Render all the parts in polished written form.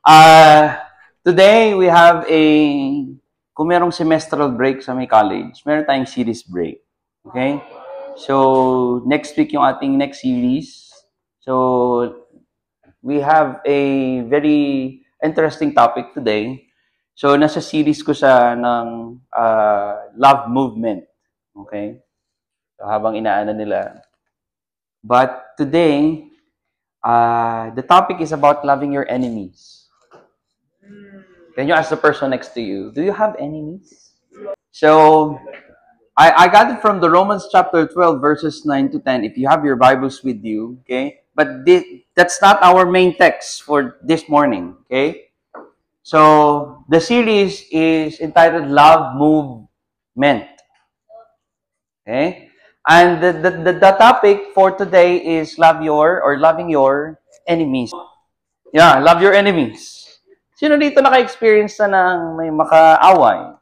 Uh, Today, we have kung merong semestral break sa may college, meron tayong series break. Okay? So, next week yung ating next series. So, we have a very interesting topic today. So, nasa series ko siya ng love movement. Okay? So, habang inaano nila. But today, the topic is about loving your enemies. Can you ask the person next to you, do you have enemies? So, I got it from the Romans chapter 12, verses 9 to 10, if you have your Bibles with you, okay? But that's not our main text for this morning, okay? So, the series is entitled Love Movement, okay? And the topic for today is loving your enemies. Yeah, love your enemies. Sino dito naka-experience na ng may makaaway?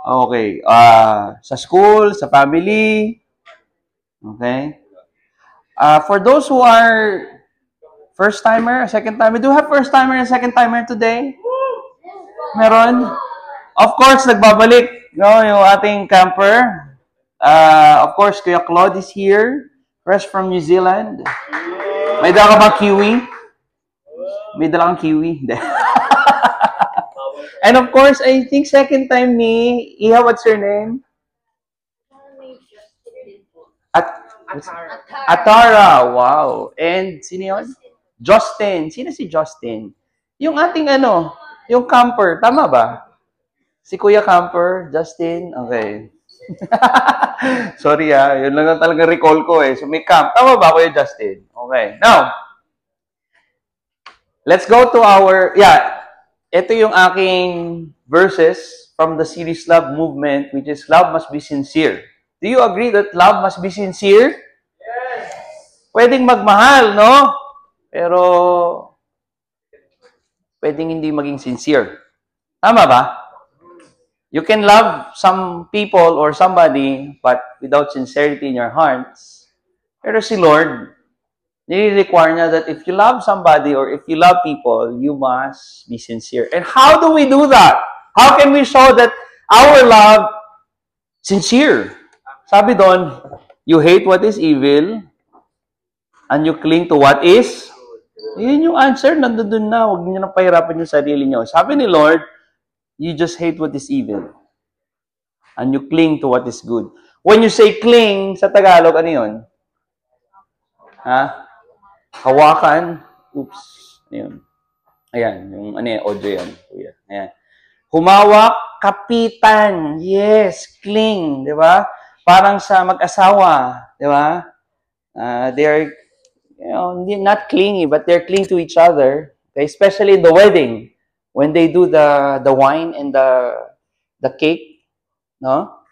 Okay. Sa school, sa family. Okay. For those who are first-timer, second-timer, do you have first-timer and second-timer today? Meron? Of course, nagbabalik. No, yung ating camper. Of course, Kuya Claude is here. Fresh from New Zealand. May dala ka ba kiwi? May dala kang kiwi? And of course, I think second time ni Iha, what's your name? Atara. Wow. And sino yun? Justin. Sino si Justin? Yung ating yung camper. Tama ba? Si Kuya Camper, Justin. Okay. Sorry yun lang talaga recall ko eh. So may camp. Tama ba, Kuya Justin? Okay. Now, let's go to ito yung aking verses from the series Love Movement, which is love must be sincere. Do you agree that love must be sincere? Yes! Pwedeng magmahal, no? Pero, pwedeng hindi maging sincere. Tama ba? You can love some people or somebody, but without sincerity in your hearts. Pero si Lord, nire-require niya that if you love somebody or if you love people, you must be sincere. And how do we do that? How can we show that our love sincere? Sabi doon, you hate what is evil and you cling to what is. Yun yung answer, nandun na. Huwag niyo nang pahirapan yung sarili niyo. Sabi ni Lord, you just hate what is evil and you cling to what is good. When you say cling, sa Tagalog, ano yun? Ha? Hawakan. Oops. Ayun. Ayan. Yung audio yan. Ayan. Humawak, kapitan. Yes. Cling. Di ba? Parang sa mag-asawa. Di ba? They're, not clingy, but they're cling to each other. Okay? Especially in the wedding. When they do the wine and the cake. No?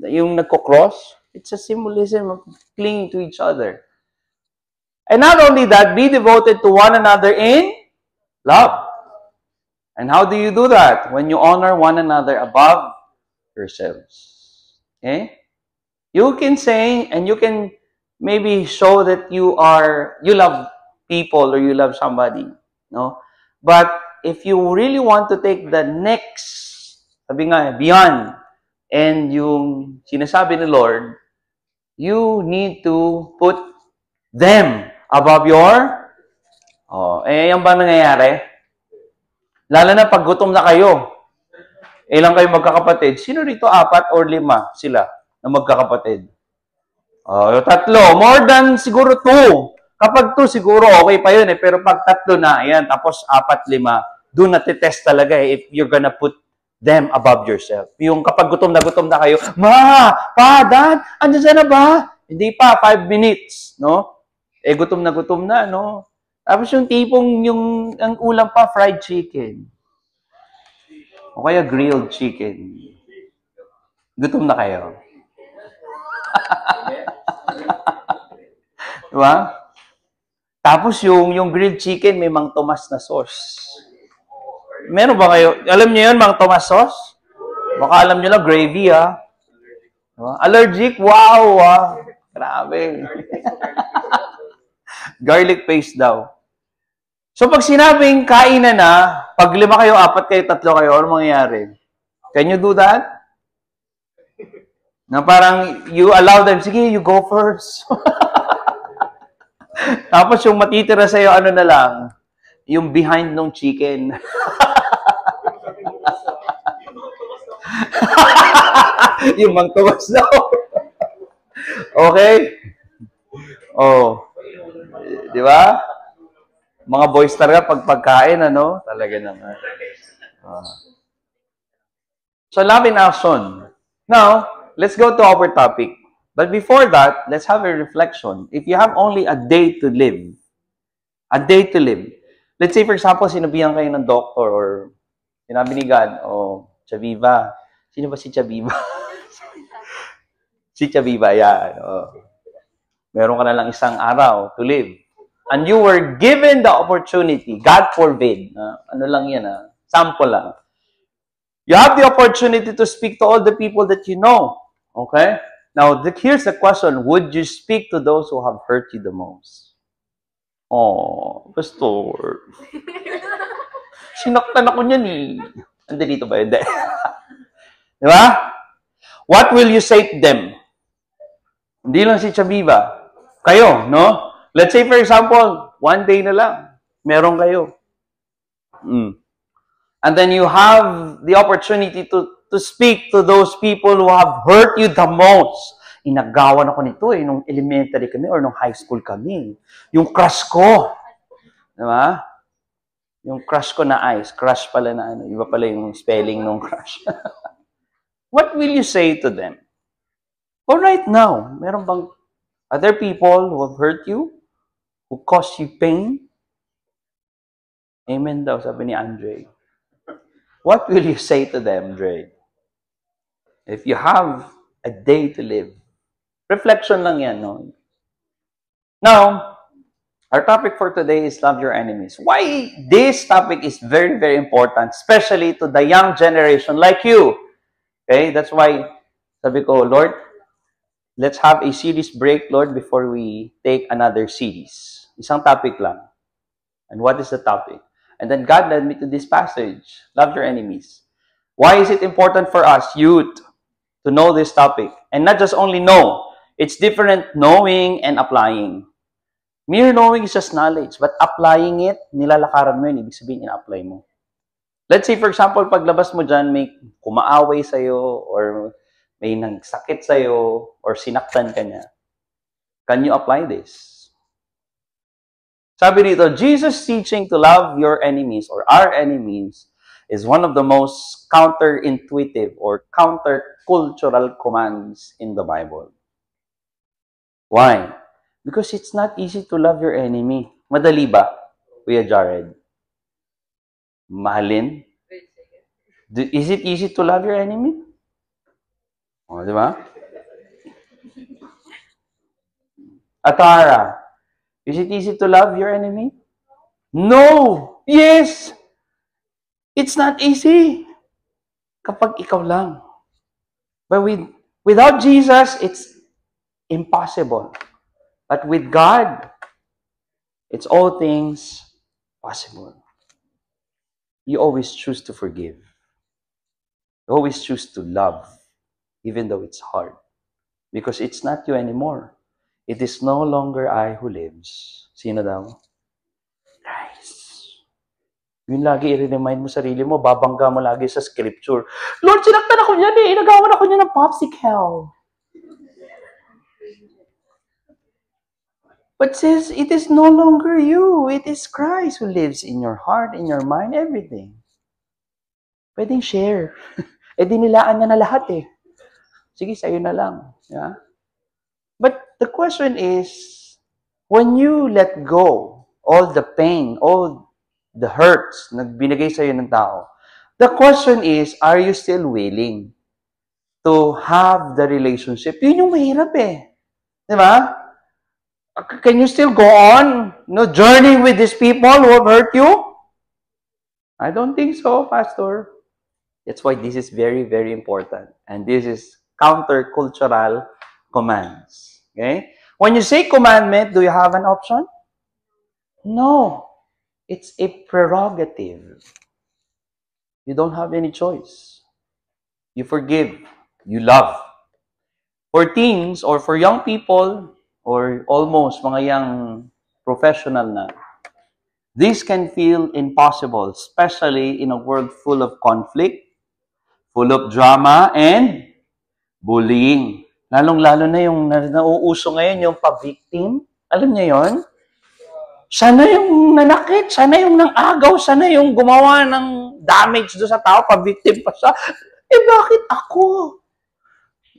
Yung nagko-cross. It's a symbolism of clinging to each other. And not only that, be devoted to one another in love. And how do you do that? When you honor one another above yourselves. Okay? You can say, and you can maybe show that you love people or you love somebody. No? But if you really want to take the next, sabi nga, beyond, and yung sinasabi ni Lord, you need to put them above your, yan ba nangyayari? Lalo na pag gutom na kayo. Ilang kayo magkakapatid? Sino rito 4 or 5 sila na magkakapatid? 3. More than siguro 2. Kapag 2 siguro okay pa yun eh. Pero pag 3 na, ayan, tapos 4, 5, doon natitest talaga if you're gonna put them above yourself. Yung kapag gutom na kayo, Ma, Pa, Dad, andyan na ba? Hindi pa, 5 minutes, no? Gutom na, no? Tapos yung tipong, ang ulam pa, fried chicken. O kaya grilled chicken. Gutom na kayo. Diba? Tapos yung grilled chicken, may Mang Tomas na sauce. Meron ba kayo? Alam niyo yun, Mang Tomas sauce? Baka alam niyo lang, gravy, ha? Diba? Allergic? Wow, Grabe. Garlic paste daw. So, pag sinabing kainan na, pag 5 kayo, 4 kayo, 3 kayo, ano mangyayari? Can you do that? Na parang you allow them, sige, you go first. Tapos yung matitira sa'yo, ano na lang, yung behind ng chicken. Yung mangtuwas daw. Okay? Oh. Di ba? Mga boys talaga, pag pagkain, ano? Talaga naman. So, love in action. Now, let's go to our topic. But before that, let's have a reflection. If you have only a day to live, let's say, for example, sinabihan kayo ng doctor or sinabi ni God, Chaviva. Sino ba si Chaviva? Si Chaviva, yan. Meron ka na lang isang araw to live. And you were given the opportunity, God forbid, ano lang yan, sample lang. You have the opportunity to speak to all the people that you know. Okay? Now, here's the question. Would you speak to those who have hurt you the most? Oh, Pastor. Sinaktan ako niyan eh. Andi dito ba? Hindi. Di ba? What will you say to them? Hindi lang si Chaviva. Kayo, no? Let's say, for example, one day na lang. Meron kayo. And then you have the opportunity to speak to those people who have hurt you the most. Inagawan ako nito nung elementary kami or nung high school kami. Yung crush ko. Di ba? Yung crush ko na ice. Crush pala na ano. Iba pala yung spelling nung crush. What will you say to them? Or right now, meron bang other people who have hurt you? Who caused you pain? Amen daw, sabi ni Andre. What will you say to them, Dre? If you have a day to live. Reflection lang yan, no? Now, our topic for today is love your enemies. Why this topic is very, very important, especially to the young generation like you. Okay? That's why, sabi ko, Lord, let's have a series break, Lord, before we take another series. Isang topic lang. And what is the topic? And then God led me to this passage. Love your enemies. Why is it important for us, youth, to know this topic? And not just only know. It's different knowing and applying. Mere knowing is just knowledge. But applying it, nilalakaran mo yun. Ibig sabihin, ina-apply mo. Let's say, for example, paglabas mo dyan, may kumaaway sa'yo or may nagsakit sa'yo or sinaktan ka niya. Can you apply this? Sabi dito, Jesus' teaching to love your enemies or our enemies is one of the most counterintuitive or countercultural commands in the Bible. Why? Because it's not easy to love your enemy. Madali ba, Kuya Jared? Mahalin? Is it easy to love your enemy? O, di ba? Atara, is it easy to love your enemy? No! Yes! It's not easy. Kapag ikaw lang. But without Jesus, it's impossible. But with God, it's all things possible. You always choose to forgive. You always choose to love, even though it's hard. Because it's not you anymore. It is no longer I who lives. Sino daw? Christ. Yun lagi i-remind mo sarili mo, babangga mo lagi sa scripture. Lord, sinaktan ako niyan eh. Inagawan ako niyan ng popsicle. But says, it is no longer you. It is Christ who lives in your heart, in your mind, everything. Pwedeng share. Di nilaan niya na lahat eh. Sige, sa'yo na lang. Yeah? But the question is, when you let go all the pain, all the hurts na binigay sa'yo ng tao, the question is, are you still willing to have the relationship? Yun yung mahirap eh. Di ba? Can you still go on, journeying with these people who have hurt you? I don't think so, Pastor. That's why this is very, very important. And this is countercultural commands. Okay? When you say commandment, do you have an option? No. It's a prerogative. You don't have any choice. You forgive. You love. For teens or for young people or almost mga young professional na, this can feel impossible, especially in a world full of conflict, full of drama, and bullying. Lalong-lalo na yung nauuso ngayon, yung pa-victim. Alam niyo yon? Siya na yung nanakit, siya na yung nang-agaw, siya na yung gumawa ng damage doon sa tao, pa-victim pa siya. Eh, bakit ako?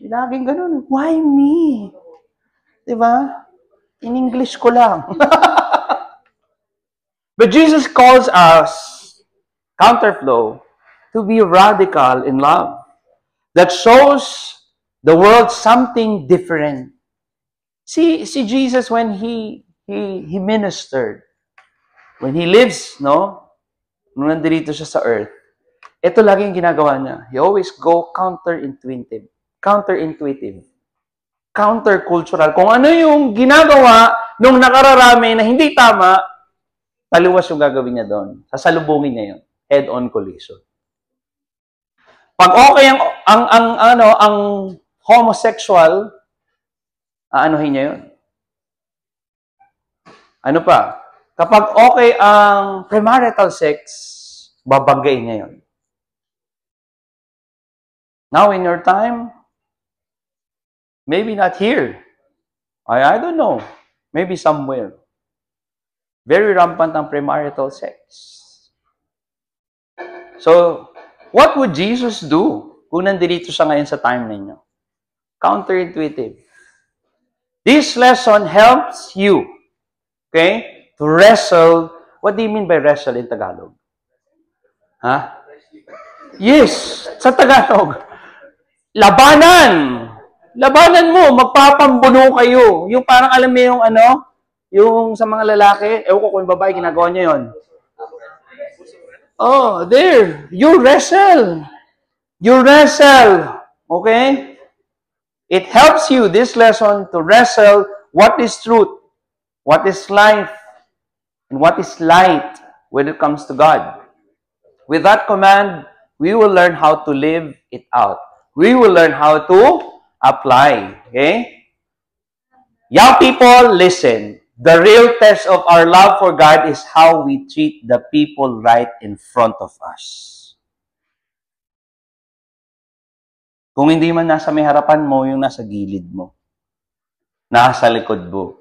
Laging ganun. Why me? Diba? In English ko lang. But Jesus calls us, Counterflow, to be radical in love that shows the world something different. See Jesus when he ministered, when he lives, no? Nung nandito siya sa earth, ito laging ginagawa niya. He always go counterintuitive, countercultural. Kung ano yung ginagawa nung nakararami na hindi tama, taliwas yung gagawin niya doon. Sasalubungin niya yun. Head-on collision. Pag okay ang homosexual, aanuhin niya yun. Ano pa? Kapag okay ang premarital sex, babanggain niya yun. Now in your time, maybe not here. I don't know. Maybe somewhere. Very rampant ang premarital sex. So, what would Jesus do kung nandito siya ngayon sa time ninyo? Counterintuitive. This lesson helps you, okay, to wrestle. What do you mean by wrestle in Tagalog? Huh? Yes, sa Tagalog. Labanan! Labanan mo, magpapambuno kayo. Yung parang alam mo yung yung sa mga lalaki, ewan ko kung yung babae, ginagawa niya yun. Oh, there. You wrestle. You wrestle. Okay? It helps you, this lesson, to wrestle what is truth, what is life, and what is light when it comes to God. With that command, we will learn how to live it out. We will learn how to apply. Okay? Young people, listen. The real test of our love for God is how we treat the people right in front of us. Kung hindi man nasa may harapan mo, yung nasa gilid mo. Nasa likod mo.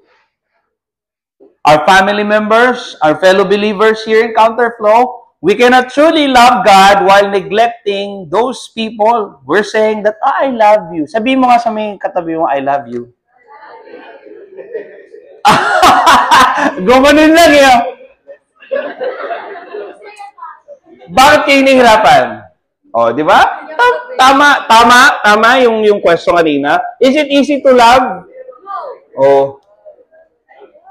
Our family members, our fellow believers here in Counterflow, we cannot truly love God while neglecting those people. We're saying that, I love you. Sabihin mo nga sa may katabi mo, I love you. Gumanon lang yun. Bakit kayo nahihirapan? O, di ba? Tama yung question kanina. Is it easy to love? O.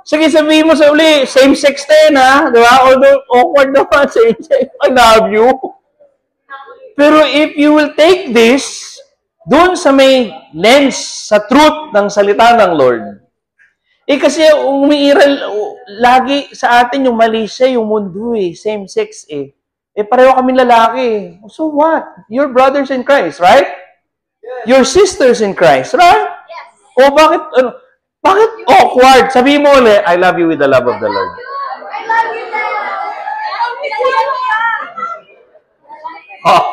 Sige, sabihin mo sa uli, same-sex din, ha? Di ba? Although awkward naman, same-sex, I love you. Pero if you will take this, doon sa may lens, sa truth ng salita ng Lord, kasi umiiral lagi sa atin yung mali siya, yung mundo same-sex pareho kami lalaki. So what? You're brothers in Christ, right? Yes. You're sisters in Christ, right? Yes. O bakit awkward? Sabihin mo ulit, I love you with the love of the Lord. I love you, Oh.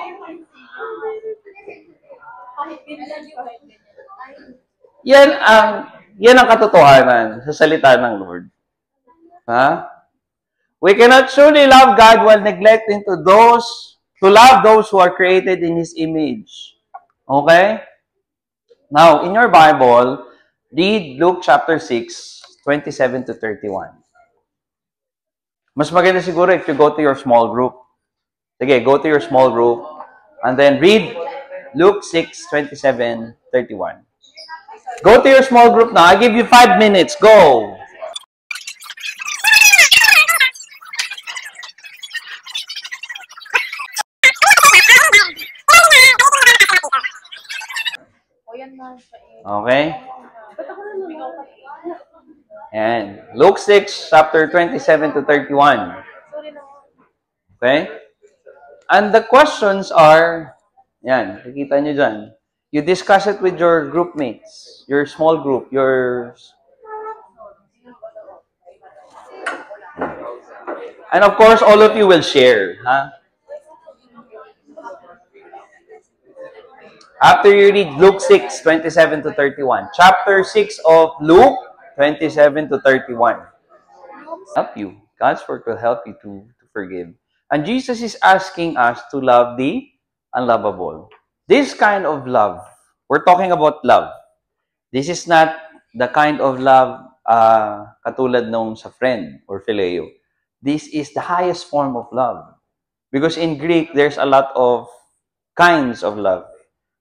Yan ang katotohanan sa salita ng Lord. Ha? We cannot truly love God while neglecting to love those who are created in His image. Okay? Now, in your Bible, read Luke chapter 6, 27 to 31. Mas maganda siguro if you go to your small group. Sige, go to your small group and then read Luke 6, 27, 31. Go to your small group now. I give you 5 minutes. Go. Okay? Ayan. Luke 6, chapter 27 to 31. Okay? And the questions are, yan, nakikita nyo dyan. You discuss it with your group mates, your small group, and of course, all of you will share. Huh? After you read Luke 6, 27 to 31. Chapter 6 of Luke, 27 to 31. Help you. God's word will help you to forgive. And Jesus is asking us to love the unlovable. This kind of love, we're talking about love. This is not the kind of love katulad nung sa friend or phileo. This is the highest form of love. Because in Greek, there's a lot of kinds of love.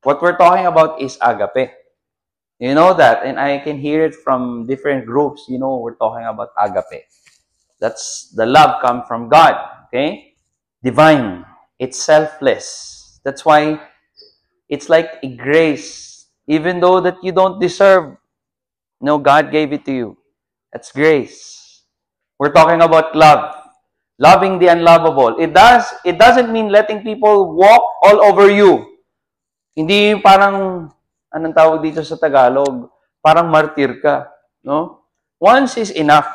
What we're talking about is agape. You know that, and I can hear it from different groups. You know, we're talking about agape. That's the love come from God, okay? Divine. It's selfless. That's why it's like a grace. Even though that you don't deserve, no, God gave it to you. That's grace. We're talking about love. Loving the unlovable. It doesn't mean letting people walk all over you. Hindi parang, anong tawag dito sa Tagalog? Parang martir ka. No? Once is enough.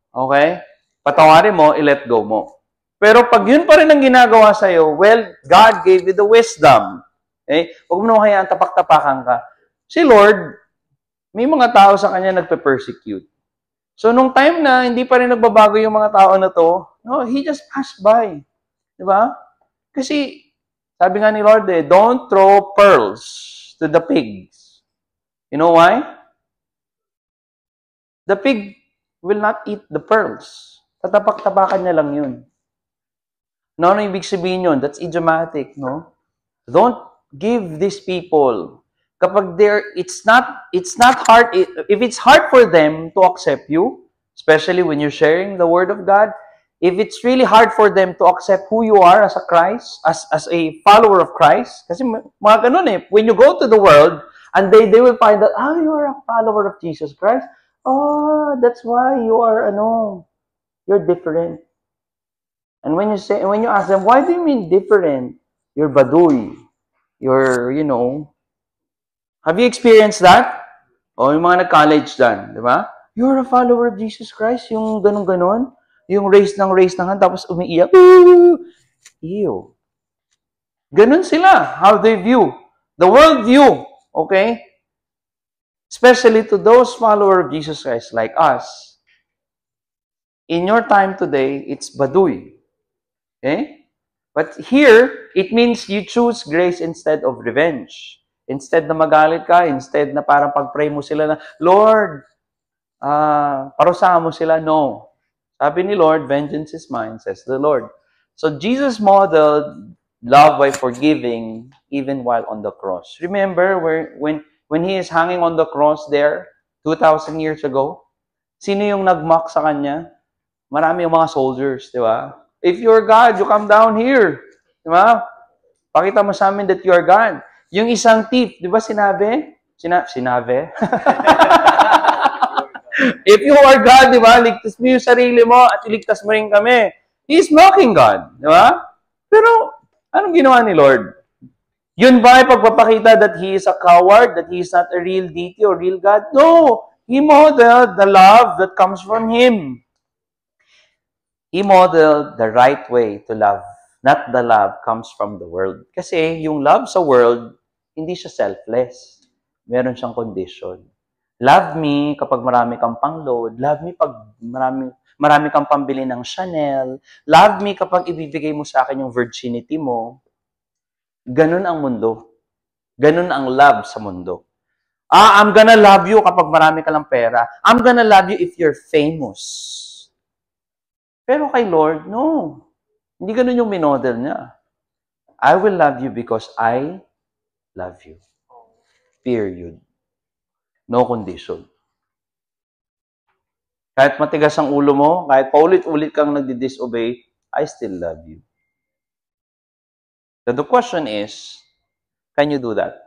Okay? Patawarin mo, i-let go mo. Pero pag yun pa rin ang ginagawa sa'yo, well, God gave you the wisdom. Okay? Huwag mo naman hayaan tapak-tapakan ka. Si Lord, may mga tao sa kanya nagpe-persecute. So, nung time na hindi pa rin nagbabago yung mga tao na to, no, He just passed by. Diba? Kasi, sabi nga ni Lord, don't throw pearls to the pigs. You know why? The pig will not eat the pearls. Tatapak-tapakan niya lang yun. No, ano ibig sabihin yun? That's idiomatic, no? Don't give these people, kapag it's not hard, if it's hard for them to accept you, especially when you're sharing the Word of God, if it's really hard for them to accept who you are as a Christ, as a follower of Christ, kasi mga ganun when you go to the world, and they will find that, you are a follower of Jesus Christ. Oh, that's why you are, you're different. And when you ask them, why do you mean different? You're baduy. You're, have you experienced that? O yung mga nag-college dyan, di ba? You're a follower of Jesus Christ, yung ganun-ganon. Yung race ng hand, tapos umiiyak. Ew. Ganun sila, how they view. The world view, okay? Especially to those followers of Jesus Christ like us. In your time today, it's baduy. Okay? But here, it means you choose grace instead of revenge. Instead na magalit ka, instead na parang pag-pray mo sila na, Lord, parusahan mo sila. No. Sabi ni Lord, vengeance is mine, says the Lord. So Jesus modeled love by forgiving even while on the cross. Remember when He is hanging on the cross there 2,000 years ago? Sino yung nag-mock sa Kanya? Marami yung mga soldiers, di ba? If you're God, you come down here. Di ba? Pakita mo sa amin that you are God. Yung isang thief, di ba sinabi? Sinabi? If you are God, di ba, ligtas mo yung sarili mo at iligtas mo rin kami. He is mocking God. Di ba? Pero, anong ginawa ni Lord? Yun ba ay pagpapakita that He is a coward, that He is not a real deity or real God? No! He modeled the love that comes from Him. He modeled the right way to love. Not the love comes from the world. Kasi yung love sa world, hindi siya selfless. Meron siyang condition. Love me kapag marami kang pang-load. Love me pag marami kang pambili ng Chanel. Love me kapag ibibigay mo sa akin yung virginity mo. Ganun ang mundo. Ganun ang love sa mundo. I'm gonna love you kapag marami ka lang pera. I'm gonna love you if you're famous. Pero kay Lord, no. Hindi ganun yung minodel niya. I will love you because I love you. Period. No condition. Kahit matigas ang ulo mo, kahit paulit-ulit kang nagdi-disobey, I still love you. So the question is, can you do that?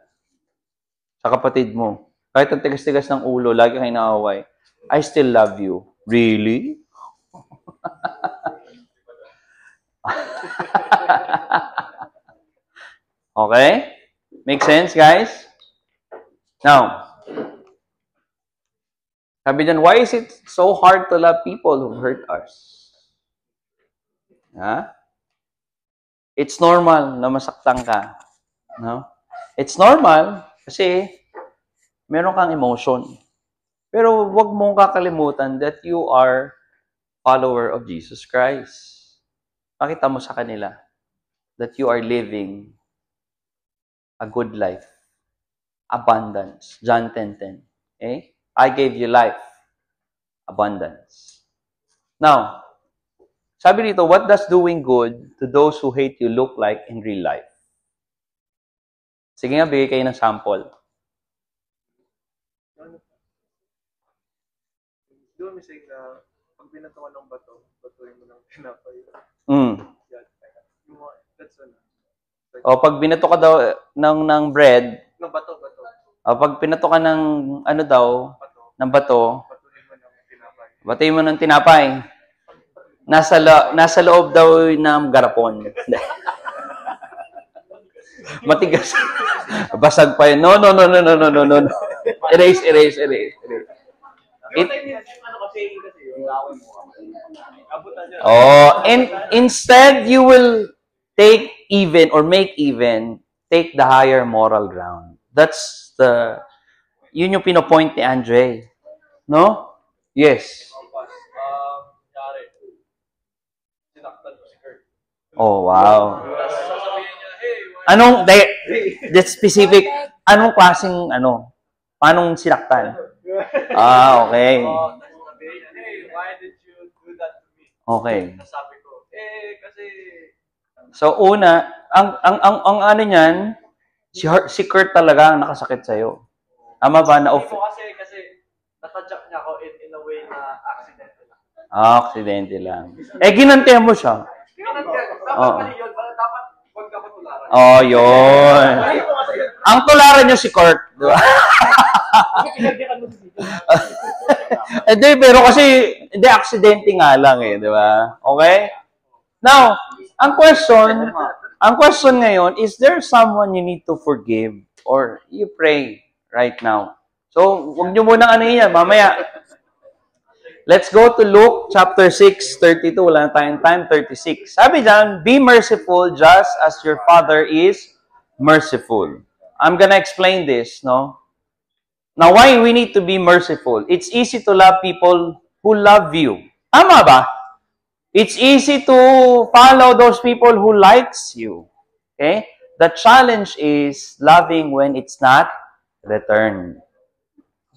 Sa kapatid mo. Kahit ang tigas-tigas ng ulo, lagi kang inaaway. I still love you. Really? Okay? Make sense, guys? Now, sabi dyan, why is it so hard to love people who hurt us? Ha? It's normal na masaktan ka. No? It's normal kasi meron kang emotion. Pero wag mong kakalimutan that you are follower of Jesus Christ. Pakita mo sa kanila that you are living a good life. Abundance. John 10:10. Okay? I gave you life. Abundance. Now, sabi dito, what does doing good to those who hate you look like in real life? Sige nga, bigay kayo ng sample. Doon may saying na pag binatuan ng bato, batuin mo ng tinapay. That's one. O pag binato ka daw ng bread, No, bato. o pag pinato ka ng ano daw, Bato. ng bato, Batuin mo ng tinapay. batuin mo ng tinapay. Nasa loob daw ng garapon. Matigas. Basag pa yun. No. Erase. Instead, you will take even or make even, take the higher moral ground. That's yun yung pinopoint ni Andre. No? Yes. Oh, wow. Anong, that specific, anong klaseng, paanong sinaktan? Okay. Hey, why did you do that to me? Okay. Sabi ko, kasi... So, una, ang ano niyan, si Kurt talaga ang nakasakit sa'yo. Tama ba? Kasi natadyak niya ako in a way na accidental lang. Aksidente lang. Ginantihan mo siya. Dapat yun. Dapat huwag ka matularan. Oh, yun. Ang tularan niyo si Kurt, di ba? Pero kasi, aksidente nga lang di ba? Okay? Now, ang question ngayon, is there someone you need to forgive or you pray right now? So, huwag niyo muna yan, mamaya. Let's go to Luke chapter 6:32. Wala na tayong time, 36. Sabi dyan, be merciful just as your Father is merciful. I'm gonna explain this, no? Now, why we need to be merciful? It's easy to love people who love you. Tama ba? It's easy to follow those people who likes you. Okay? The challenge is loving when it's not returned.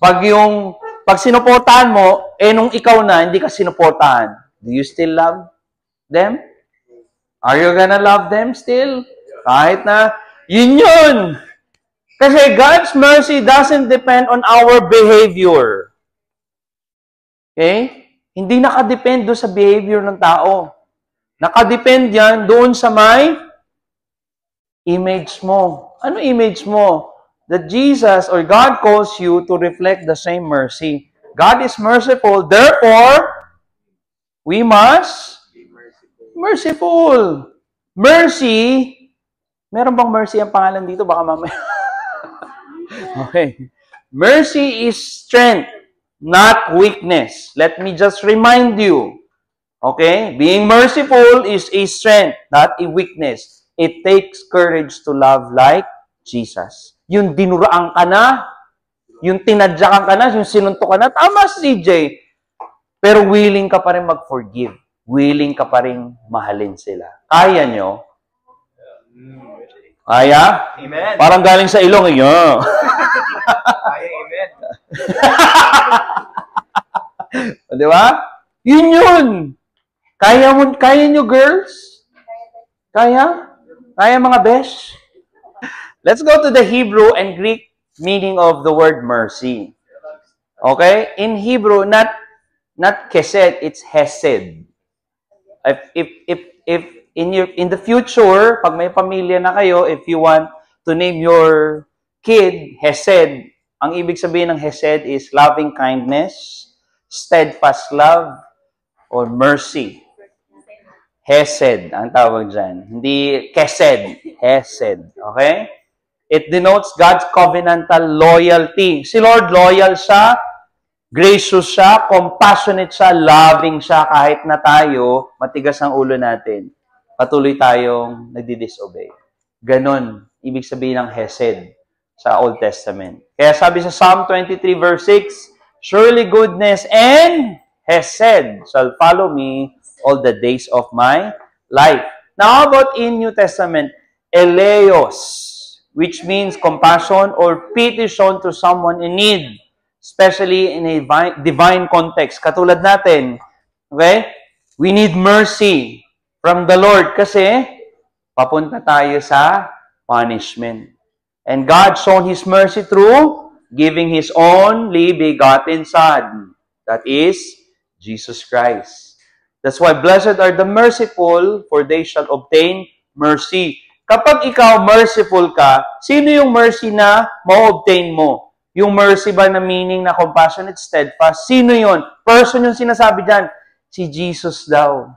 Pag sinuportahan mo, nung ikaw na, hindi ka sinuportahan, do you still love them? Are you gonna love them still? Kahit na, yun! Kasi God's mercy doesn't depend on our behavior. Okay? Hindi nakadepend doon sa behavior ng tao. Nakadepend yan doon sa may image mo. Ano image mo? That Jesus or God calls you to reflect the same mercy. God is merciful, therefore, we must be merciful. Mercy, meron bang mercy ang pangalan dito? Baka mamaya. Okay. Mercy is strength, not weakness. Let me just remind you. Okay? Being merciful is a strength, not a weakness. It takes courage to love like Jesus. Yung dinuraan ka na, yung tinadyakan ka na, yung sinuntok ka na, tama si CJ. Pero willing ka pa rin mag-forgive. Willing ka pa rin mahalin sila. Kaya nyo? Kaya? Amen. Parang galing sa ilong, Kaya, amen. Di ba? Yun. Kaya nyo, girls? Kaya? Kaya, mga besh? Let's go to the Hebrew and Greek meaning of the word mercy. Okay? In Hebrew, not kesed, it's hesed. If in the future, pag may pamilya na kayo, if you want to name your kid Hesed, ang ibig sabihin ng Hesed is loving kindness, Steadfast love or mercy? Hesed, ang tawag dyan. Hindi kesed, hesed. Okay? It denotes God's covenantal loyalty. Si Lord, loyal siya, gracious siya, compassionate siya, loving siya, kahit na tayo, matigas ang ulo natin. Patuloy tayong nagdi-disobey. Ganon, ibig sabihin ng hesed sa Old Testament. Kaya sabi sa Psalm 23 verse 6, surely goodness and hesed shall follow me all the days of my life. Now, how about in New Testament? Eleos, which means compassion or pity shown to someone in need, especially in a divine context. Katulad natin, okay? We need mercy from the Lord kasi papunta tayo sa punishment. And God shown His mercy through giving His only begotten Son. That is Jesus Christ. That's why blessed are the merciful, for they shall obtain mercy. Kapag ikaw merciful ka, sino yung mercy na ma-obtain mo? Yung mercy ba na meaning na compassionate, steadfast? Sino yon? Person yung sinasabi dyan. Si Jesus daw.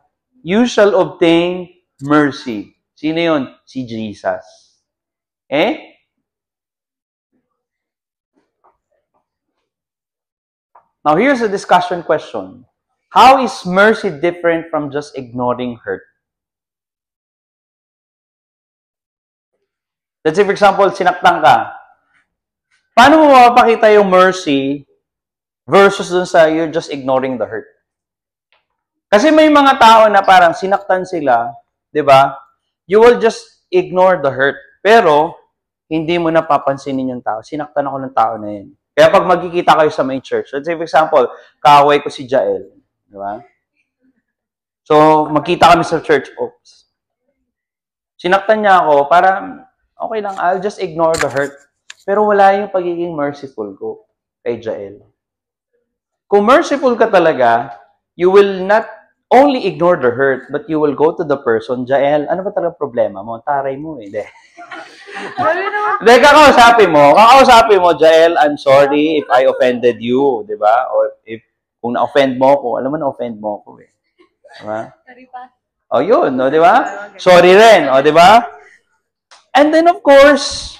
You shall obtain mercy. Sino yon? Si Jesus. Now, here's a discussion question. How is mercy different from just ignoring hurt? Let's say, for example, sinaktan ka. Paano mo mapapakita yung mercy versus dun sa you're just ignoring the hurt? Kasi may mga tao na parang sinaktan sila, di ba? You will just ignore the hurt. Pero, hindi mo napapansinin yung tao. Sinaktan ako ng tao na yun. Kaya pag magkikita kayo sa may church, let's say, for example, kaaway ko si Jael. Di ba? So, magkita kami sa church. Oops. Sinaktan niya ako para, okay lang, I'll just ignore the hurt. Pero wala yung pagiging merciful ko kay Jael. Kung merciful ka talaga, you will not only ignore the hurt, but you will go to the person, Jael, ano ba talaga problema mo? Taray mo eh. Hindi, kakausapin mo, Jael, I'm sorry if I offended you, di ba? O if kung na-offend mo ko, alam mo na-offend mo ko eh. Diba? Sorry pa. O yun, no, di ba? Sorry rin, o di ba? And then of course,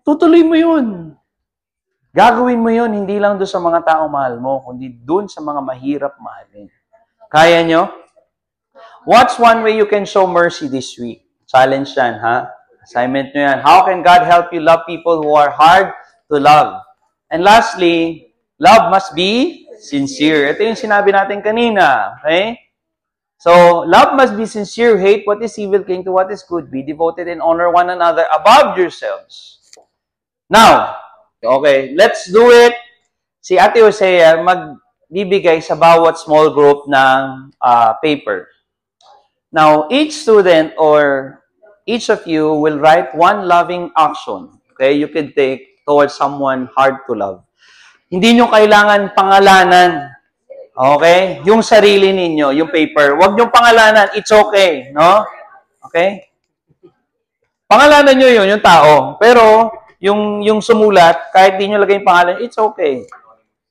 tutuloy mo yun. Gagawin mo yun, hindi lang doon sa mga taong mahal mo, kundi doon sa mga mahirap mahalin. Kaya nyo? What's one way you can show mercy this week? Challenge yan, ha? Assignment nyo yan. How can God help you love people who are hard to love? And lastly, love must be sincere. Ito yung sinabi natin kanina. Okay? So, love must be sincere. Hate what is evil, cling to what is good. Be devoted and honor one another above yourselves. Now, okay, let's do it. Si Ate Hosea magbibigay sa bawat small group ng paper. Now, each student or each of you will write one loving action. Okay, you can take towards someone hard to love. Hindi nyo kailangan pangalanan. Okay? Yung sarili ninyo, yung paper. Huwag nyo pangalanan. It's okay. No? Okay? Pangalanan nyo yun, yung tao. Pero, yung sumulat, kahit di nyo lagay yung pangalan, it's okay.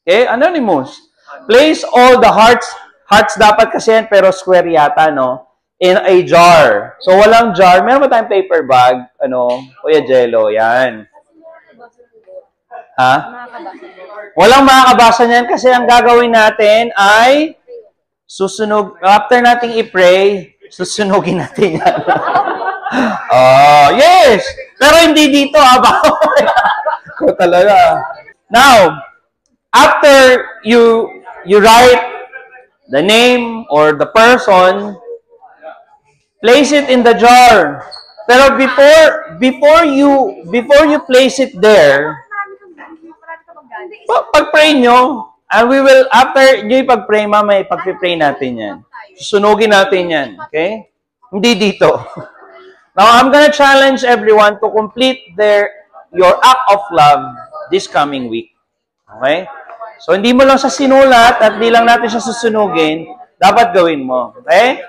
Okay? Anonymous. Place all the hearts. Hearts dapat kasi yan, pero square yata, no? In a jar. So, walang jar. Meron ba tayong paper bag? Kuya Jello, yan. Ha? Walang makakabasa niyan kasi ang gagawin natin ay after nating i-pray, susunugin natin yan. Yes! Pero hindi dito, Ko talaga. Now, after you write the name or the person, place it in the jar. Pero before you place it there, pag-pray nyo, and we will, after nyo ipag-pray, mamaya ipag-pray natin yan. Susunugin natin yan. Okay? Hindi dito. Now, I'm gonna challenge everyone to complete your act of love this coming week. Okay? So, hindi mo lang sa sinulat at hindi lang natin siya susunugin, dapat gawin mo. Okay?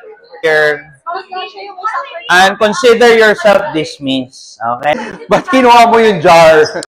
And consider yourself dismissed. Okay? Ba't kinuha mo yung jar?